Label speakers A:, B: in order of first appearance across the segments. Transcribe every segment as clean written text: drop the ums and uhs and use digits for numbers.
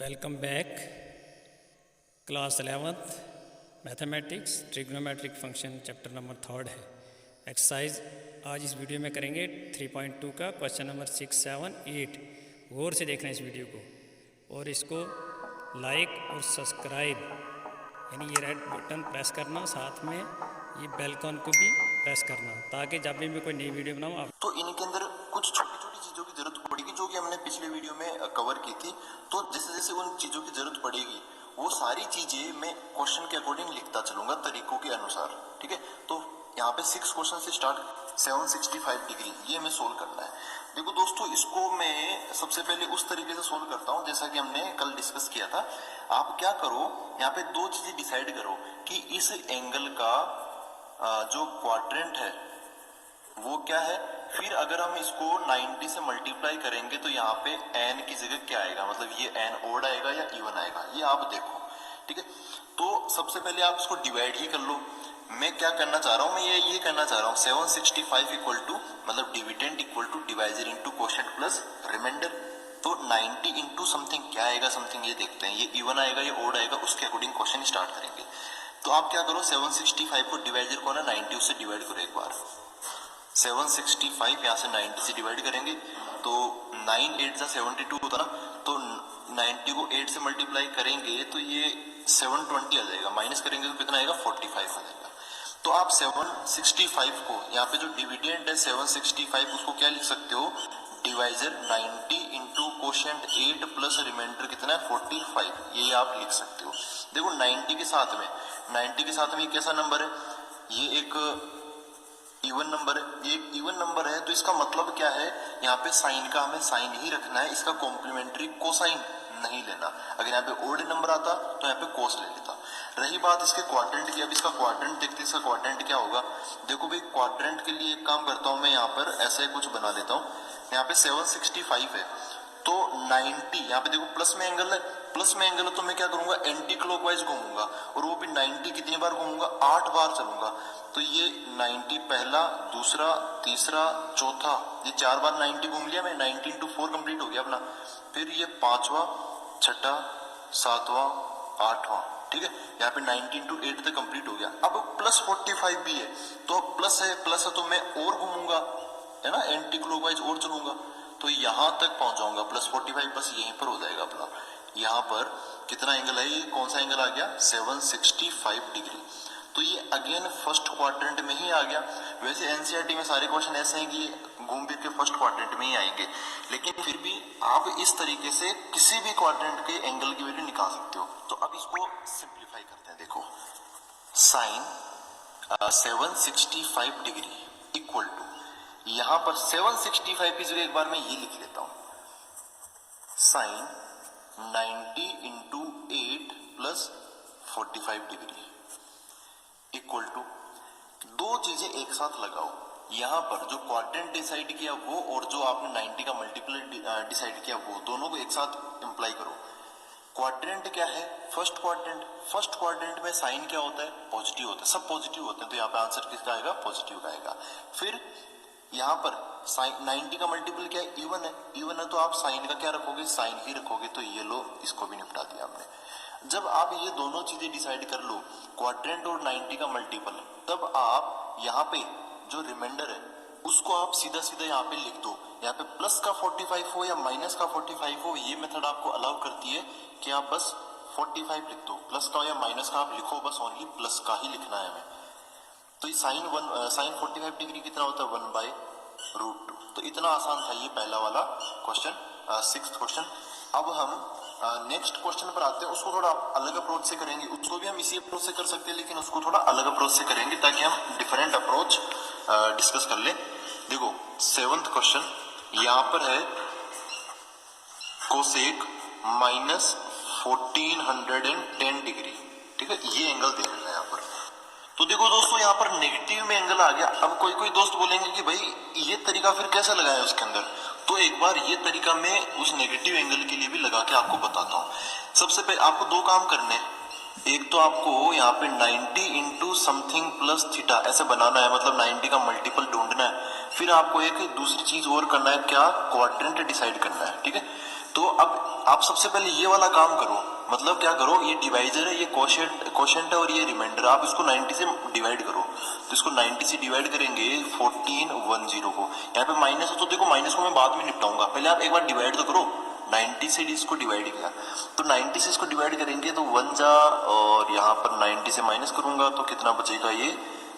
A: Welcome back class 11th mathematics trigonometric function chapter number 3 है। Exercise आज इस video में करेंगे 3.2 का क्वेश्चन नंबर 6, 7, 8। गौर से देखना इस वीडियो को और इसको लाइक और सब्सक्राइब यानी ये रेड बटन प्रेस करना, साथ में ये बेल आइकन को भी प्रेस करना ताकि जब भी मैं कोई नई वीडियो बनाऊँ आप
B: तो इनके अंदर कुछ छोटी छोटी चीज़ों की ज़रूरत पड़ेगी जो कि हमने पिछले वीडियो में कवर की थी। तो जैसे जैसे उन चीज़ों की ज़रूरत पड़ेगी वो सारी चीज़ें मैं क्वेश्चन के अकॉर्डिंग लिखता चलूंगा तरीकों के अनुसार। ठीक है, तो यहाँ पे 6 क्वेश्चन से स्टार्ट 765 डिग्री ये हमें सोल्व करना है। देखो दोस्तों, इसको मैं सबसे पहले उस तरीके से सोल्व करता हूँ जैसा कि हमने कल डिस्कस किया था। आप क्या करो, यहाँ पे दो चीजें डिसाइड करो कि इस एंगल का जो क्वाड्रेंट है वो क्या है। फिर अगर हम इसको 90 से मल्टीप्लाई करेंगे तो यहाँ पे n की जगह क्या आएगा, मतलब ये n ओड आएगा या इवन आएगा, ये आप देखो। ठीक है, तो सबसे पहले आप इसको डिवाइड ही कर लो। मैं क्या करना चाह रहा हूँ, मैं ये करना चाह रहा हूँ 765 इक्वल टू मतलब dividend equal to divisor into quotient plus remainder. तो 90 इंटू समथिंग क्या आएगा, समथिंग ये देखते हैं, ये इवन आएगा या ओड आएगा, उसके अकॉर्डिंग क्वेश्चन स्टार्ट करेंगे। तो आप क्या करो, 765 को डिवाइजर को ना 90 उससे डिवाइड करो एक बार। 765 यहाँ से 90 से डिवाइड करेंगे तो 9 8 जा 72 होता ना, तो 90 को 8 से मल्टीप्लाई करेंगे तो ये 720 आ जाएगा, माइनस करेंगे तो कितना आएगा 45 आ जाएगा। तो आप 765 को यहाँ पे जो डिविडेंड है 765 उसको क्या लिख सकते हो, divisor 90 into quotient 8 plus remainder कितना है 45, ये आप लिख सकते हो। देखो 90 के साथ में कैसा नंबर है, ये एक इवन नंबर है, ये एक इवन नंबर है। तो इसका मतलब क्या है, यहाँ पे साइन का हमें साइन ही रखना है, इसका कॉम्प्लीमेंट्री कोसाइन नहीं लेना। अगर यहाँ पे ओड नंबर आता तो यहाँ पे कोस ले लेता। रही बात इसके क्वाड्रेंट की, अब इसका क्वाड्रेंट देखते हैं, इसका क्वाड्रेंट क्या होगा। देखो भाई, क्वाड्रेंट के लिए एक काम करता हूँ मैं, यहाँ पर ऐसे कुछ बना लेता हूँ। यहाँ पे 765 है तो 90, यहाँ पे देखो प्लस में एंगल है, प्लस में एंगल है तो मैं क्या करूंगा, एंटी क्लॉकवाइज घूमूंगा और वो भी 90 कितनी बार घूमूंगा, 8 बार चलूंगा। तो ये 90 पहला, दूसरा, तीसरा, चौथा, ये 4 बार 90 घूम लिया मैं, 90 इंटू 4 कंप्लीट हो गया अपना। फिर ये 5वां, 6ठा, 7वां, 8वां। ठीक है, यहाँ पे 90 इंटू 8 तक कंप्लीट हो गया। अब प्लस 45 भी है तो प्लस है तो मैं और घूमूंगा, है ना, एंटी क्लॉकवाइज और चलूंगा तो यहां तक पहुंच जाऊंगा। प्लस 45 बस यहीं पर हो जाएगा अपना। यहाँ पर कितना एंगल है, ये कौन सा एंगल आ गया 765 डिग्री। तो ये अगेन फर्स्ट क्वाड्रेंट में ही आ गया। वैसे एनसीईआरटी में सारे क्वेश्चन ऐसे हैं कि घूम फिर के फर्स्ट क्वाड्रेंट में ही आएंगे, लेकिन फिर भी आप इस तरीके से किसी भी क्वाड्रेंट के एंगल की वैल्यू निकाल सकते हो। तो अब इसको सिंप्लीफाई करते हैं। देखो साइन 765 डिग्री इक्वल टू, यहां पर 765 की जगह एक बार मैं ये लिख लेता हूं, sine 90 into 8 plus 45 degree equal to, दो चीजें एक साथ लगाओ। यहां पर जो क्वाड्रेंट डिसाइड किया वो और जो आपने 90 का मल्टीपल डिसाइड किया वो, दोनों को एक साथ इंप्लाई करो। क्वाड्रेंट क्या है, फर्स्ट क्वाड्रेंट में साइन क्या होता है, पॉजिटिव होता है, सब पॉजिटिव होते हैं, तो यहाँ पे आंसर किसका आएगा, पॉजिटिव का आएगा। फिर यहाँ पर साइन 90 का मल्टीपल क्या है, इवन है तो आप साइन का क्या रखोगे, साइन ही रखोगे। तो ये लो, इसको भी निपटा दिया हमने। जब आप ये दोनों चीजें डिसाइड कर लो, क्वाड्रेंट और 90 का मल्टीपल, तब आप यहाँ पे जो रिमाइंडर है उसको आप सीधा सीधा यहाँ पे लिख दो। यहाँ पे प्लस का 45 हो या माइनस का 45 हो, ये मेथड आपको अलाउ करती है कि आप बस 45 लिख दो, प्लस का या माइनस का आप लिखो, बस ओनली प्लस का ही लिखना है हमें। तो ये साइन 45 डिग्री कितना होता है, 1/√2। तो इतना आसान था ये पहला वाला क्वेश्चन, 6th क्वेश्चन। अब हम नेक्स्ट क्वेश्चन पर आते हैं, उसको थोड़ा अलग अप्रोच से करेंगे। उसको भी हम इसी अप्रोच से कर सकते हैं लेकिन उसको थोड़ा अलग अप्रोच से करेंगे ताकि हम डिफरेंट अप्रोच डिस्कस कर ले। देखो 7th क्वेश्चन यहाँ पर है, कोसेक माइनस 1410 डिग्री। ठीक है, ये एंगल दे रखा है यहाँ पर। तो देखो दोस्तों, यहाँ पर नेगेटिव में एंगल आ गया। अब कोई दोस्त बोलेंगे कि भाई ये तरीका फिर कैसे लगाया उसके अंदर, तो एक बार ये तरीका मैं उस नेगेटिव एंगल के लिए भी लगा के आपको बताता हूँ। सबसे पहले आपको दो काम करने हैं, एक तो आपको यहाँ पे 90 इंटू समथिंग प्लस थीटा ऐसे बनाना है, मतलब 90 का मल्टीपल ढूंढना है। फिर आपको एक दूसरी चीज और करना है, क्या, क्वाड्रेंट डिसाइड करना है। ठीक है, तो अब आप सबसे पहले ये वाला काम करो, मतलब क्या करो, ये डिवाइजर है, ये क्वोशिएंट है और ये रिमाइंडर, आप इसको 90 से डिवाइड करो। तो इसको 90 से डिवाइड करेंगे 1410 को, यहाँ पे माइनस है तो देखो माइनस को मैं बाद में निपटाऊंगा, पहले आप एक बार डिवाइड तो करो। 90 से इसको डिवाइड किया तो 90 से इसको डिवाइड करेंगे तो 1 जा, और यहाँ पर 90 से माइनस करूंगा तो कितना बचेगा, ये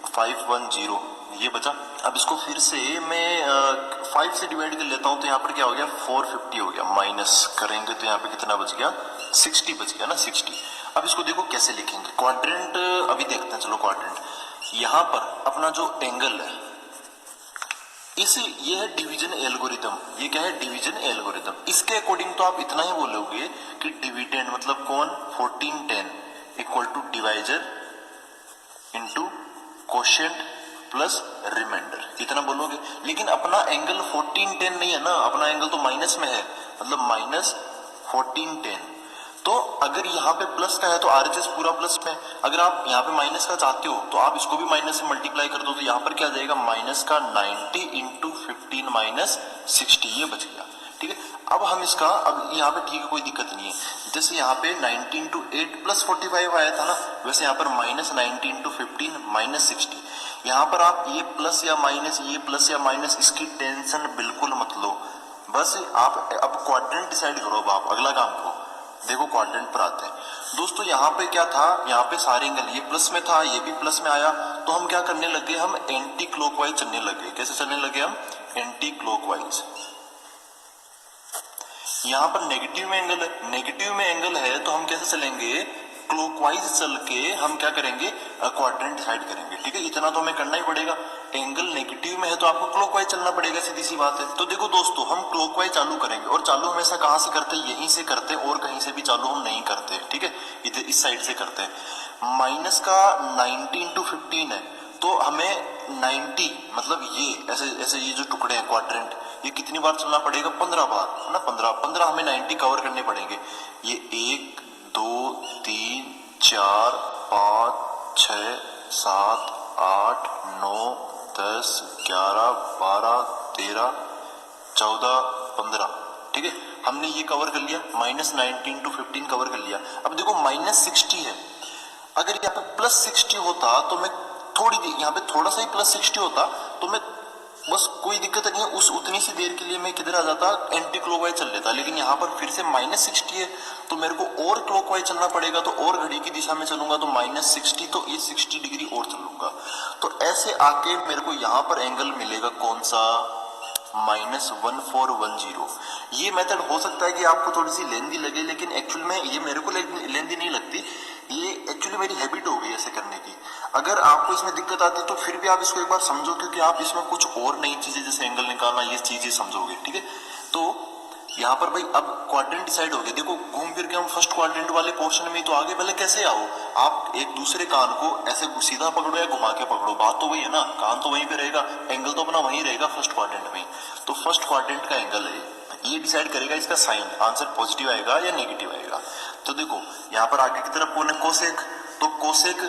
B: 510 ये बचा। अब इसको फिर से मैं 5 से डिवाइड कर लेता हूं तो यहाँ पर क्या हो गया 450 हो गया, माइनस करेंगे तो यहाँ पे कितना बच गया 60 बच गया ना 60। अब इसको देखो कैसे लिखेंगे, क्वाड्रेंट अभी देखते हैं, चलो क्वाड्रेंट। यहाँ पर अपना जो एंगल है ये है डिवीजन एल्गोरिथम, ये क्या है डिवीजन एल्गोरिथम। इसके अकॉर्डिंग तो आप इतना ही बोलोगे कि डिविडेंड मतलब कौन 1410 equal to divisor into quotient plus remainder, इतना बोलोगे। लेकिन अपना एंगल 1410 नहीं है ना, अपना एंगल तो माइनस में है, मतलब माइनस 1410। तो अगर यहाँ पे प्लस का है तो आरएचएस पूरा प्लस में, अगर आप यहाँ पे माइनस का चाहते हो तो आप इसको भी माइनस से मल्टीप्लाई कर दो, तो यहाँ पर क्या आ जाएगा माइनस का 90 इंटू 15 माइनस 60, ये बच गया। ठीक है, अब हम इसका, अब यहाँ पे ठीक है कोई दिक्कत नहीं है, जैसे यहाँ पे 90 इंटू 8 प्लस 45 आया था ना, वैसे यहाँ पर माइनस 90 इंटू 15 माइनस 60। यहाँ पर आप ये प्लस या माइनस, ये प्लस या माइनस, इसकी टेंशन बिल्कुल मत लो, बस आप अब क्वाड्रेंट डिसाइड करो। अब आप अगला काम करो, देखो क्वाड्रेंट पर आते हैं दोस्तों। यहाँ पे क्या था, यहाँ पे सारे एंगल ये प्लस में था, ये भी प्लस में आया, तो हम क्या करने लगे, हम एंटी क्लॉकवाइज चलने लगे। कैसे चलने लगे हम, एंटी क्लॉकवाइज। यहाँ पर नेगेटिव में एंगल है, नेगेटिव में एंगल है तो हम कैसे चलेंगे, क्लॉकवाइज चल के हम क्या करेंगे, क्वाड्रेंट डिसाइड करेंगे। ठीक है, इतना तो हमें करना ही पड़ेगा, एंगल नेगेटिव में है तो आपको क्लॉकवाइज चलना पड़ेगा, सीधी सी बात है। तो देखो दोस्तों, हम क्लॉकवाइज चालू करेंगे, और चालू हमेशा कहाँ से करते हैं, यहीं से करते हैं, और कहीं से भी चालू हम नहीं करते। ठीक है, इधर इस साइड से करते हैं। माइनस का 90 इंटू 15 है तो हमें 90 मतलब ये ऐसे ऐसे ये जो टुकड़े हैं क्वाड्रेंट, ये कितनी बार चलना पड़ेगा, 15 बार है ना, 15 हमें 90 कवर करने पड़ेंगे। ये 1 2 3 4 5 6 7 8 9 10 11 12 13 14 15। ठीक है, हमने ये कवर कर लिया, माइनस 90 इंटू 15 कवर कर लिया। अब देखो माइनस 60 है, अगर यहाँ पे प्लस 60 होता तो मैं थोड़ी देर, यहाँ पे थोड़ा सा ही प्लस 60 होता तो मैं बस कोई दिक्कत नहीं है, उस उतनी सी देर के लिए मैं किधर आ जाता, एंटी क्लॉकवाइज चल लेता। लेकिन यहाँ पर फिर से माइनस 60 है तो मेरे को और क्लॉकवाइज चलना पड़ेगा, तो और घड़ी की दिशा में चलूंगा तो माइनस 60, तो ये 60 डिग्री और चलूंगा। तो ऐसे आके मेरे को यहाँ पर एंगल मिलेगा कौन सा, -1410। ये मेथड हो सकता है कि आपको थोड़ी सी लेंदी लगे, लेकिन एक्चुअल में ये मेरे को लेंदी नहीं लगती, ये एक्चुअली मेरी हैबिट हो गई ऐसे करने की। अगर आपको इसमें दिक्कत आती है तो फिर भी आप इसको एक बार समझो, क्योंकि आप इसमें कुछ और नई चीजें जैसे एंगल निकालना ये चीजें समझोगे। ठीक है, तो यहाँ पर भाई अब क्वाड्रेंट डिसाइड हो गया। देखो घूम फिर के हम फर्स्ट क्वाड्रेंट वाले पोर्शन में तो आगे, पहले कैसे आओ, आप एक दूसरे कान को ऐसे सीधा पकड़ो या घुमा के पकड़ो, बात तो वही है ना, कान तो वहीं पे रहेगा, एंगल तो अपना वहीं रहेगा फर्स्ट क्वाड्रेंट में। तो फर्स्ट क्वाड्रेंट का एंगल है ये डिसाइड करेगा इसका साइन, आंसर पॉजिटिव आएगा या नेगेटिव आएगा। तो देखो यहाँ पर आगे की तरफ कौन है, कोसेक। तो कोसेक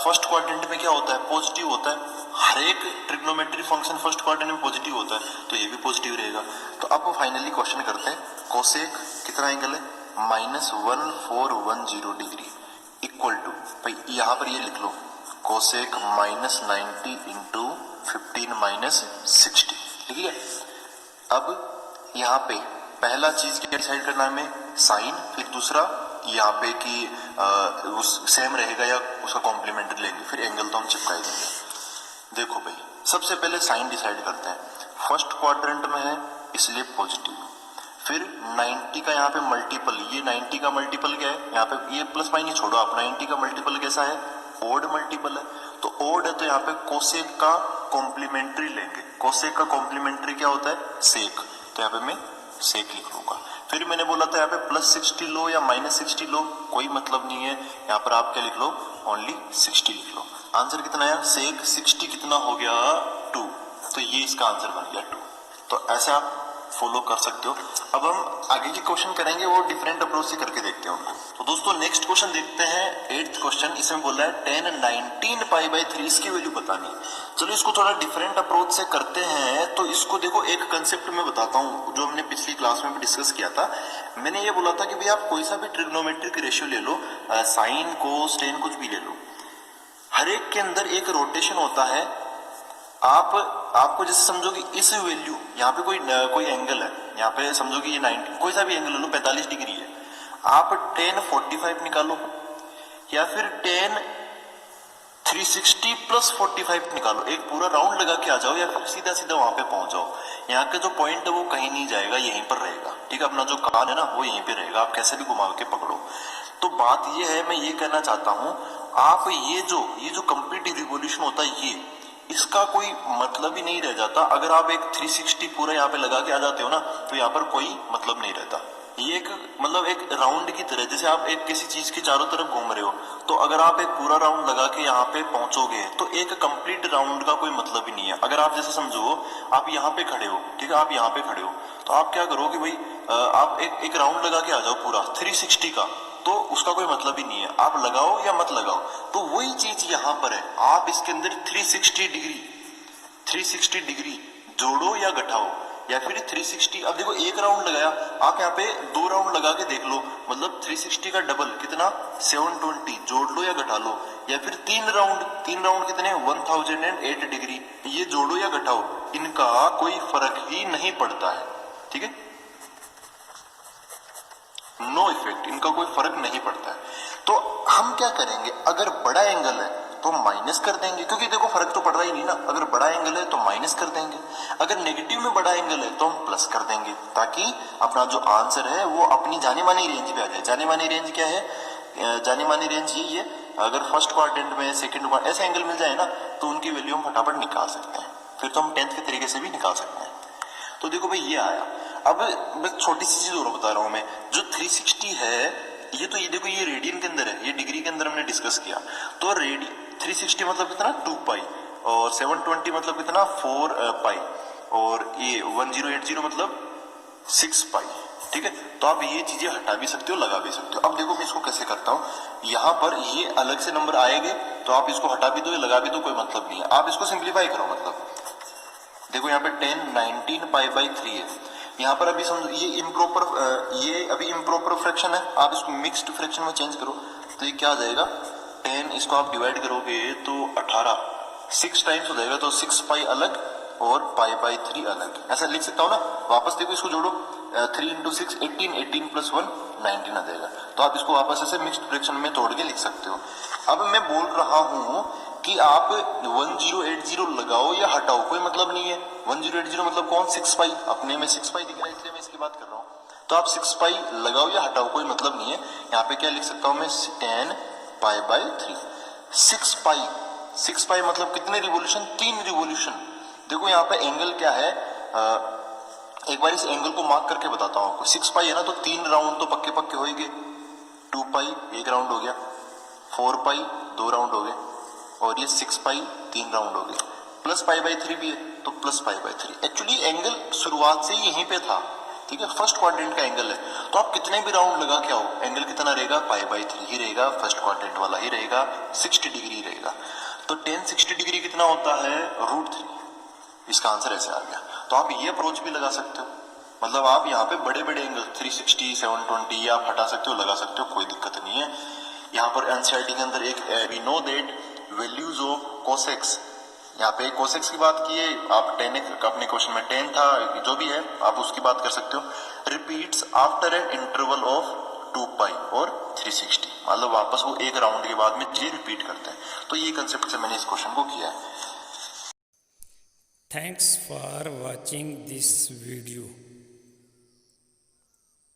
B: फर्स्ट क्वाड्रेंट में क्या होता है, पॉजिटिव होता है। हर एक ट्रिग्नोमेट्री फंक्शन फर्स्ट क्वाड्रेंट में पॉजिटिव होता है, तो ये भी पॉजिटिव रहेगा। तो अब फाइनली क्वेश्चन करते हैं, कोसेक कितना एंगल है, -1410 डिग्री इक्वल टू, भाई यहाँ पर ये लिख लो, कोसेक -90 इंटू 15 माइनस 60। ठीक है, अब यहाँ पे पहला चीज क्या डिसाइड करना है हमें, साइन, फिर दूसरा यहाँ पे कि उस सेम रहेगा या उसका कॉम्प्लीमेंट्री लेंगे, फिर एंगल तो हम चिपकाई देंगे। देखो भाई सबसे पहले साइन डिसाइड करते हैं, फर्स्ट क्वाड्रेंट में है इसलिए पॉजिटिव, फिर 90 का यहाँ पे मल्टीपल, ये 90 का मल्टीपल क्या है, यहाँ पे ये प्लस माइनस छोड़ो आप, 90 का मल्टीपल कैसा है, ओड मल्टीपल है, तो ओड है तो यहाँ पे कोसेक का कॉम्प्लीमेंट्री लेंगे। कोसेक का कॉम्प्लीमेंट्री क्या होता है, सेक, तो यहाँ पे मैं सेक लिख लूंगा। फिर मैंने बोला था यहाँ पे +60 लो या -60 लो, कोई मतलब नहीं है, यहाँ पर आप क्या लिख लो, ओनली 60 लिख लो। आंसर कितना है, सेक 60 कितना हो गया, 2, तो ये इसका आंसर बन गया 2। तो ऐसे आप फॉलो कर सकते हो। अब हम आगे के क्वेश्चन करेंगे वो डिफरेंट अप्रोच से करके देखते हैं उनको। तो दोस्तों नेक्स्ट क्वेश्चन देखते हैं 8th क्वेश्चन। इसमें बोला है 10 19 पाई बाई 3 इसकी वैल्यू बतानी। चलो इसको थोड़ा डिफरेंट अप्रोच से करते हैं। तो इसको देखो एक कंसेप्ट में बताता हूँ जो हमने पिछली क्लास में भी डिस्कस किया था। मैंने ये बोला था कि भाई आप कोई सा भी ट्रिग्नोमेट्रिक रेशियो ले लो, साइन कोस टेन कुछ भी ले लो, हर एक के अंदर एक रोटेशन होता है। आपको जैसे समझो कि इस वैल्यू यहाँ पे कोई एंगल है, यहाँ पे समझो कि ये 90 कोई सा भी एंगल ले लो 45 डिग्री है, आप tan 45 निकालो या फिर tan 360 प्लस 45 निकालो, एक पूरा राउंड लगा के आ जाओ या फिर सीधा सीधा वहां पे पहुंच जाओ। यहाँ का जो पॉइंट है वो कहीं नहीं जाएगा, यहीं पर रहेगा। ठीक है, अपना जो कान है ना वो यहीं पे रहेगा, आप कैसे भी घुमा के पकड़ो। तो बात ये है, मैं ये कहना चाहता हूं, आप ये जो कंप्लीट रिवोल्यूशन होता है इसका कोई मतलब ही नहीं रह जाता। अगर आप एक 360 पूरा यहाँ पे लगा के आ जाते हो ना तो यहाँ पर कोई मतलब नहीं रहता। ये एक मतलब एक राउंड की तरह, जैसे आप एक किसी चीज के चारों तरफ घूम रहे हो, तो अगर आप एक पूरा राउंड लगा के यहाँ पे पहुंचोगे तो एक कंप्लीट राउंड का कोई मतलब ही नहीं है। अगर आप जैसे समझो आप यहाँ पे खड़े हो, ठीक है, आप यहाँ पे खड़े हो, तो आप क्या करो कि भाई आप एक राउंड लगा के आ जाओ पूरा 360 का, तो उसका कोई मतलब ही नहीं है, आप लगाओ या मत लगाओ। तो वही चीज यहाँ पर है, आप इसके अंदर 360 डिग्री जोड़ो या घटाओ या फिर 360। अब देखो एक राउंड लगाया, आप यहाँ पे 2 राउंड लगा के देख लो, मतलब 360 का डबल कितना 720, जोड़ लो या घटा लो। या फिर 3 राउंड कितने 1008 डिग्री, ये जोड़ो या घटाओ, इनका कोई फर्क ही नहीं पड़ता है। ठीक है, नो इफेक्ट, इनका कोई फर्क नहीं पड़ता है। तो हम क्या करेंगे, अगर बड़ा एंगल है तो माइनस कर देंगे, क्योंकि देखो फर्क तो पड़ रहा ही नहीं ना। अगर बड़ा एंगल है तो माइनस कर देंगे, अगर नेगेटिव में बड़ा एंगल है तो हम प्लस कर देंगे, ताकि अपना जो आंसर है वो अपनी जानी मानी रेंज पे आ जाए। जानी मानी रेंज क्या है, जानी मानी रेंज यही है, अगर फर्स्ट क्वाड्रेंट में सेकंड क्वाड्रेंट ऐसे एंगल मिल जाए ना तो उनकी वैल्यू हम फटाफट निकाल सकते हैं, फिर तो हम 10th के तरीके से भी निकाल सकते हैं। तो देखो भाई ये आया। अब मैं छोटी सी चीज और बता रहा हूं, मैं जो 360 है ये देखो ये रेडियन के अंदर है, ये डिग्री के अंदर हमने डिस्कस किया। तो 360 मतलब कितना 2 पाई, और 720 मतलब कितना 4 पाई, और ये 1080 मतलब 6 पाई। ठीक है, तो आप ये चीजें हटा भी सकते हो, लगा भी सकते हो। अब देखो मैं इसको कैसे करता हूँ, यहाँ पर ये अलग से नंबर आएंगे तो आप इसको हटा भी दो या लगा भी दो, कोई मतलब नहीं है। आप इसको सिंप्लीफाई करो, मतलब देखो यहाँ पे 10 19 पाई बाई 3 है, यहाँ पर अभी समझो ये अभी इम्प्रॉपर फ्रैक्शन है, आप इसको मिक्स्ड फ्रैक्शन में चेंज करो तो ये क्या आ जाएगा 10, इसको आप डिवाइड करोगे तो 18, 6 टाइम्स हो जाएगा, तो 6 पाई अलग और पाई बाई 3 अलग, ऐसा लिख सकता हूँ ना। वापस देखो इसको जोड़ो, 3 into 6 18 प्लस 1 19 आ जाएगा। तो आप इसको वापस ऐसे मिक्स्ड फ्रैक्शन में तोड़ के लिख सकते हो। अब मैं बोल रहा हूँ कि आप 1080 लगाओ या हटाओ, कोई मतलब नहीं है। 1080 मतलब कौन 6 पाई, अपने में 6 पाई दिख रहा है इसलिए मैं इसकी बात कर रहा हूँ। तो आप 6 पाई लगाओ या हटाओ, कोई मतलब नहीं है। यहाँ पे क्या लिख सकता हूँ मैं 10 पाई बाई 3, 6 पाई मतलब कितने रिवोल्यूशन, 3 रिवोल्यूशन। देखो यहाँ पे एंगल क्या है, एक बार इस एंगल को मार्क करके बताता हूँ आपको। 6 पाई है ना, तो 3 राउंड तो पक्के पक्के होंगे, 2 पाई 1 राउंड हो गया, 4 पाई 2 राउंड हो गए, और ये 6 पाई 3 राउंड हो गए, प्लस पाई बाई 3 भी है तो plus pi by 3। Actually angle शुरुआत से ही यहीं पे था, ठीक है, फर्स्ट क्वाड्रेंट का एंगल है। तो आप कितने भी राउंड लगा के आओ, एंगल कितना रहेगा पाई बाई 3 ही रहेगा, फर्स्ट क्वाड्रेंट वाला ही रहेगा, 60 डिग्री रहेगा। तो 10 60 डिग्री कितना होता है √3, इसका आंसर ऐसे आ गया। तो आप ये अप्रोच भी लगा सकते हो, मतलब आप यहाँ पे बड़े बड़े एंगल 360 720 आप हटा सकते हो, लगा सकते हो, कोई दिक्कत नहीं है। यहाँ पर एनसीईआरटी के अंदर एक we know that values of cosec x, यहाँ पे कोसेक्स की बात की है, आप 10 अपने क्वेश्चन में 10 था, जो भी है आप उसकी बात कर सकते हो। Repeats after an interval of 2 पाई और 360, मतलब वापस वो एक राउंड के बाद में ये रिपीट करते हैं। तो ये कंसेप्ट से मैंने इस क्वेश्चन को किया है।
A: Thanks for watching this video.